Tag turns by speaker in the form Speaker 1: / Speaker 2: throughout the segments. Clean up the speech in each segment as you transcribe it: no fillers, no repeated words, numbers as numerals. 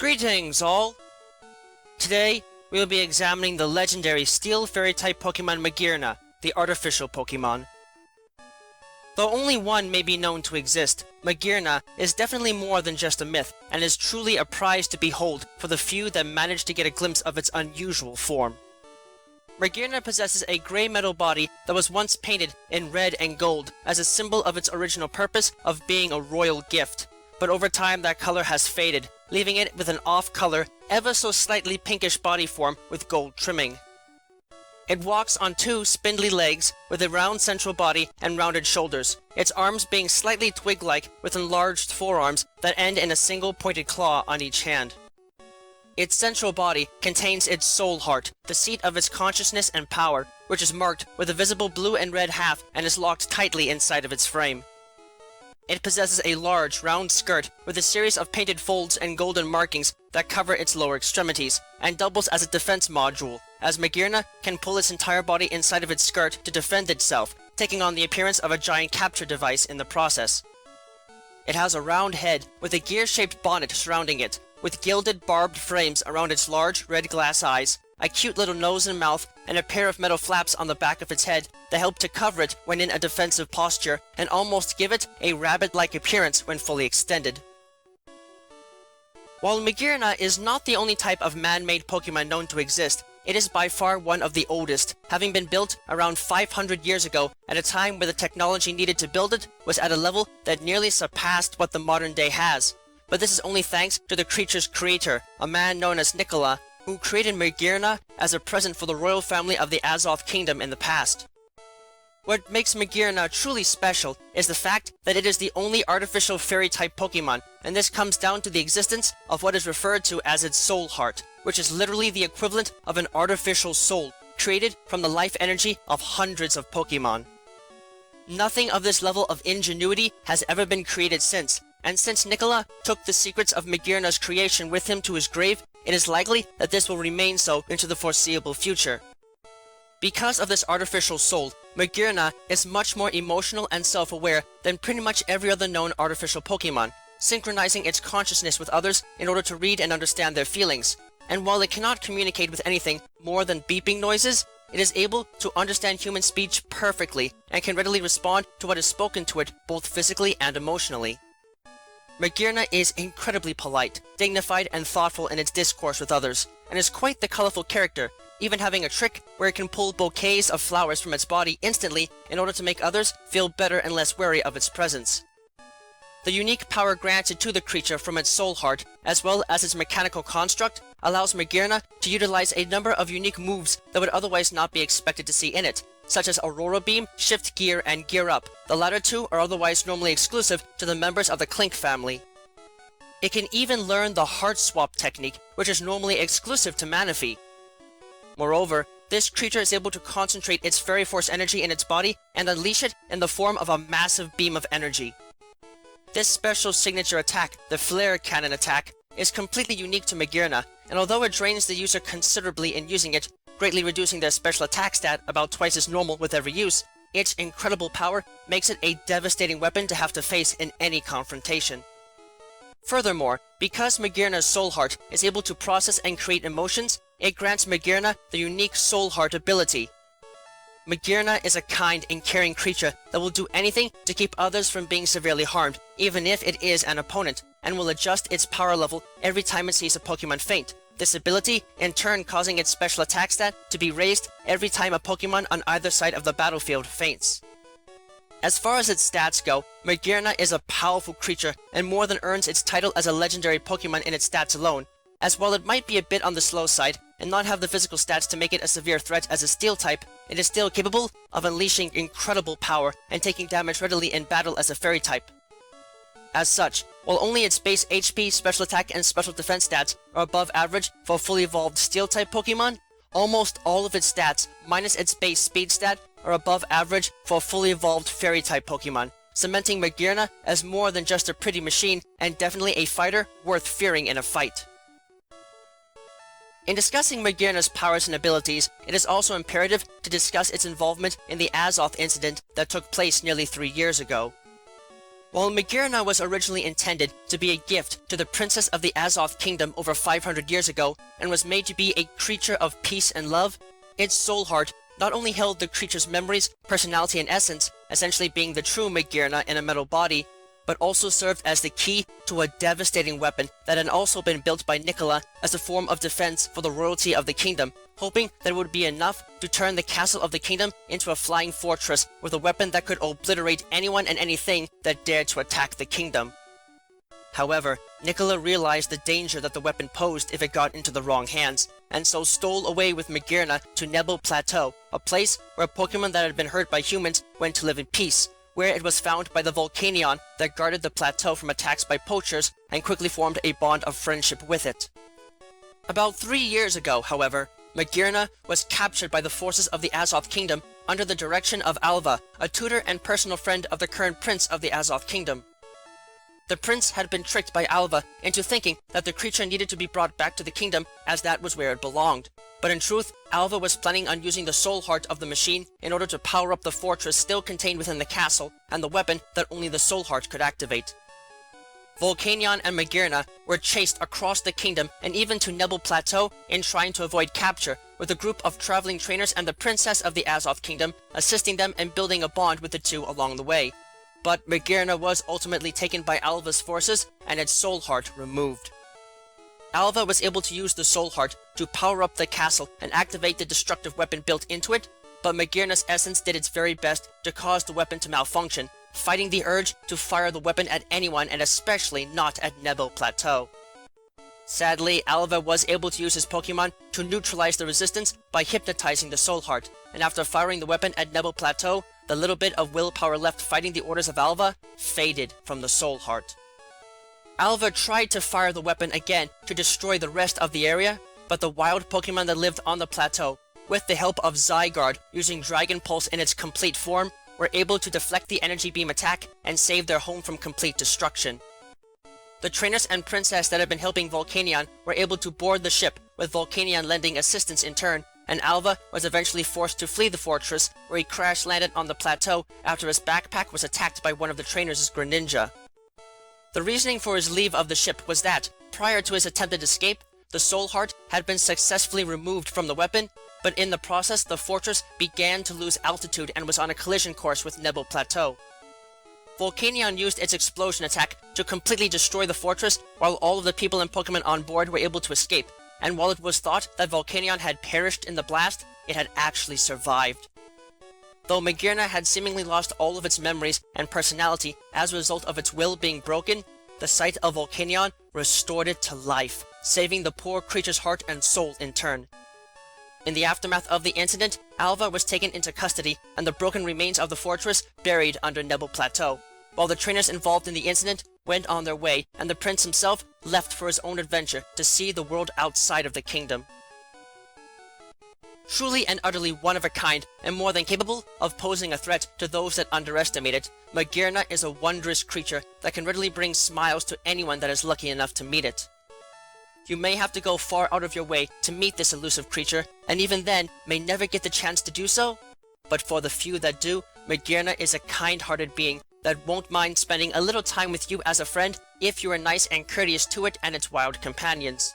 Speaker 1: Greetings all! Today, we will be examining the legendary Steel Fairy-type Pokemon Magearna, the Artificial Pokémon. Though only one may be known to exist, Magearna is definitely more than just a myth, and is truly a prize to behold for the few that manage to get a glimpse of its unusual form. Magearna possesses a grey metal body that was once painted in red and gold as a symbol of its original purpose of being a royal gift, but over time that color has faded, leaving it with an off-color, ever so slightly pinkish body form with gold trimming. It walks on two spindly legs with a round central body and rounded shoulders, its arms being slightly twig-like with enlarged forearms that end in a single pointed claw on each hand. Its central body contains its soul heart, the seat of its consciousness and power, which is marked with a visible blue and red half and is locked tightly inside of its frame. It possesses a large, round skirt with a series of painted folds and golden markings that cover its lower extremities, and doubles as a defense module, as Magearna can pull its entire body inside of its skirt to defend itself, taking on the appearance of a giant capture device in the process. It has a round head with a gear-shaped bonnet surrounding it, with gilded barbed frames around its large, red glass eyes, a cute little nose and mouth, and a pair of metal flaps on the back of its head that help to cover it when in a defensive posture and almost give it a rabbit-like appearance when fully extended. While Magearna is not the only type of man-made Pokemon known to exist, it is by far one of the oldest, having been built around 500 years ago at a time where the technology needed to build it was at a level that nearly surpassed what the modern day has. But this is only thanks to the creature's creator, a man known as Nicola, who created Magearna as a present for the royal family of the Azoth Kingdom in the past. What makes Magearna truly special is the fact that it is the only artificial fairy-type Pokemon, and this comes down to the existence of what is referred to as its soul heart, which is literally the equivalent of an artificial soul, created from the life energy of hundreds of Pokemon. Nothing of this level of ingenuity has ever been created since, and since Nicola took the secrets of Magearna's creation with him to his grave, it is likely that this will remain so into the foreseeable future. Because of this artificial soul, Magearna is much more emotional and self-aware than pretty much every other known artificial Pokemon, synchronizing its consciousness with others in order to read and understand their feelings. And while it cannot communicate with anything more than beeping noises, it is able to understand human speech perfectly and can readily respond to what is spoken to it both physically and emotionally. Magearna is incredibly polite, dignified, and thoughtful in its discourse with others, and is quite the colorful character, even having a trick where it can pull bouquets of flowers from its body instantly in order to make others feel better and less wary of its presence. The unique power granted to the creature from its soul heart, as well as its mechanical construct, allows Magearna to utilize a number of unique moves that would otherwise not be expected to see in it, such as Aurora Beam, Shift Gear, and Gear Up. The latter two are otherwise normally exclusive to the members of the Clink family. It can even learn the Heart Swap technique, which is normally exclusive to Manaphy. Moreover, this creature is able to concentrate its Fairy Force energy in its body and unleash it in the form of a massive beam of energy. This special signature attack, the Flare Cannon attack, is completely unique to Magearna, and although it drains the user considerably in using it, greatly reducing their special attack stat about twice as normal with every use, its incredible power makes it a devastating weapon to have to face in any confrontation. Furthermore, because Magearna's Soul Heart is able to process and create emotions, it grants Magearna the unique Soul Heart ability. Magearna is a kind and caring creature that will do anything to keep others from being severely harmed, even if it is an opponent, and will adjust its power level every time it sees a Pokemon faint. This ability, in turn causing its special attack stat to be raised every time a Pokemon on either side of the battlefield faints. As far as its stats go, Magearna is a powerful creature and more than earns its title as a legendary Pokemon in its stats alone, as while it might be a bit on the slow side and not have the physical stats to make it a severe threat as a Steel type, it is still capable of unleashing incredible power and taking damage readily in battle as a Fairy type. As such, while only its base HP, special attack, and special defense stats are above average for a fully evolved Steel-type Pokemon, almost all of its stats, minus its base speed stat, are above average for a fully evolved Fairy-type Pokemon, cementing Magearna as more than just a pretty machine and definitely a fighter worth fearing in a fight. In discussing Magearna's powers and abilities, it is also imperative to discuss its involvement in the Azoth incident that took place nearly 3 years ago. While Magearna was originally intended to be a gift to the princess of the Azoth Kingdom over 500 years ago, and was made to be a creature of peace and love, its soul heart not only held the creature's memories, personality, and essence, essentially being the true Magearna in a metal body, but also served as the key to a devastating weapon that had also been built by Nicola as a form of defense for the royalty of the kingdom, hoping that it would be enough to turn the castle of the kingdom into a flying fortress with a weapon that could obliterate anyone and anything that dared to attack the kingdom. However, Nicola realized the danger that the weapon posed if it got into the wrong hands, and so stole away with Magearna to Nebo Plateau, a place where Pokemon that had been hurt by humans went to live in peace, where it was found by the Volcanion that guarded the plateau from attacks by poachers and quickly formed a bond of friendship with it. About 3 years ago, however, Magearna was captured by the forces of the Azoth Kingdom under the direction of Alva, a tutor and personal friend of the current prince of the Azoth Kingdom. The prince had been tricked by Alva into thinking that the creature needed to be brought back to the kingdom as that was where it belonged. But in truth, Alva was planning on using the soul heart of the machine in order to power up the fortress still contained within the castle and the weapon that only the soul heart could activate. Volcanion and Magearna were chased across the kingdom and even to Nebo Plateau in trying to avoid capture, with a group of traveling trainers and the princess of the Azoth Kingdom assisting them and building a bond with the two along the way. But Magearna was ultimately taken by Alva's forces and its soul heart removed. Alva was able to use the soul heart to power up the castle and activate the destructive weapon built into it, but Magearna's essence did its very best to cause the weapon to malfunction, fighting the urge to fire the weapon at anyone and especially not at Nebo Plateau. Sadly, Alva was able to use his Pokemon to neutralize the resistance by hypnotizing the soul heart, and after firing the weapon at Nebo Plateau, the little bit of willpower left fighting the orders of Alva faded from the soul heart. Alva tried to fire the weapon again to destroy the rest of the area, but the wild Pokemon that lived on the plateau, with the help of Zygarde using Dragon Pulse in its complete form, were able to deflect the energy beam attack and save their home from complete destruction. The trainers and princess that had been helping Volcanion were able to board the ship, with Volcanion lending assistance in turn, and Alva was eventually forced to flee the fortress, where he crash-landed on the plateau after his backpack was attacked by one of the trainers' Greninja. The reasoning for his leave of the ship was that, prior to his attempted escape, the soul heart had been successfully removed from the weapon, but in the process the fortress began to lose altitude and was on a collision course with Nebo Plateau. Volcanion used its explosion attack to completely destroy the fortress, while all of the people and Pokemon on board were able to escape, and while it was thought that Volcanion had perished in the blast, it had actually survived. Though Magearna had seemingly lost all of its memories and personality as a result of its will being broken, the sight of Volcanion restored it to life, saving the poor creature's heart and soul in turn. In the aftermath of the incident, Alva was taken into custody and the broken remains of the fortress buried under Nebo Plateau, while the trainers involved in the incident went on their way and the prince himself left for his own adventure to see the world outside of the kingdom. Truly and utterly one of a kind, and more than capable of posing a threat to those that underestimate it, Magearna is a wondrous creature that can readily bring smiles to anyone that is lucky enough to meet it. You may have to go far out of your way to meet this elusive creature, and even then may never get the chance to do so, but for the few that do, Magearna is a kind-hearted being that won't mind spending a little time with you as a friend if you are nice and courteous to it and its wild companions.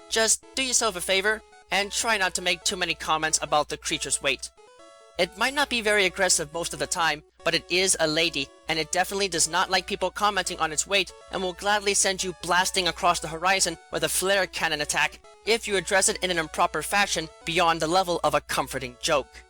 Speaker 1: Just do yourself a favor, and try not to make too many comments about the creature's weight. It might not be very aggressive most of the time, but it is a lady, and it definitely does not like people commenting on its weight, and will gladly send you blasting across the horizon with a flare cannon attack if you address it in an improper fashion beyond the level of a comforting joke.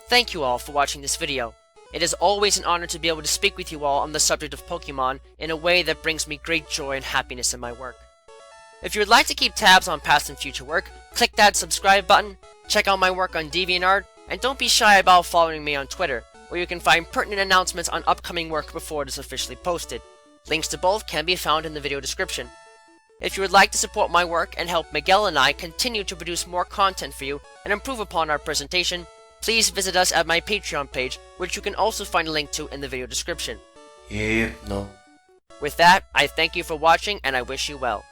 Speaker 1: Thank you all for watching this video. It is always an honor to be able to speak with you all on the subject of Pokemon in a way that brings me great joy and happiness in my work. If you would like to keep tabs on past and future work, click that subscribe button, check out my work on DeviantArt, and don't be shy about following me on Twitter, where you can find pertinent announcements on upcoming work before it is officially posted. Links to both can be found in the video description. If you would like to support my work and help Miguel and I continue to produce more content for you and improve upon our presentation, please visit us at my Patreon page, which you can also find a link to in the video description.
Speaker 2: Yeah, no.
Speaker 1: With that, I thank you for watching and I wish you well.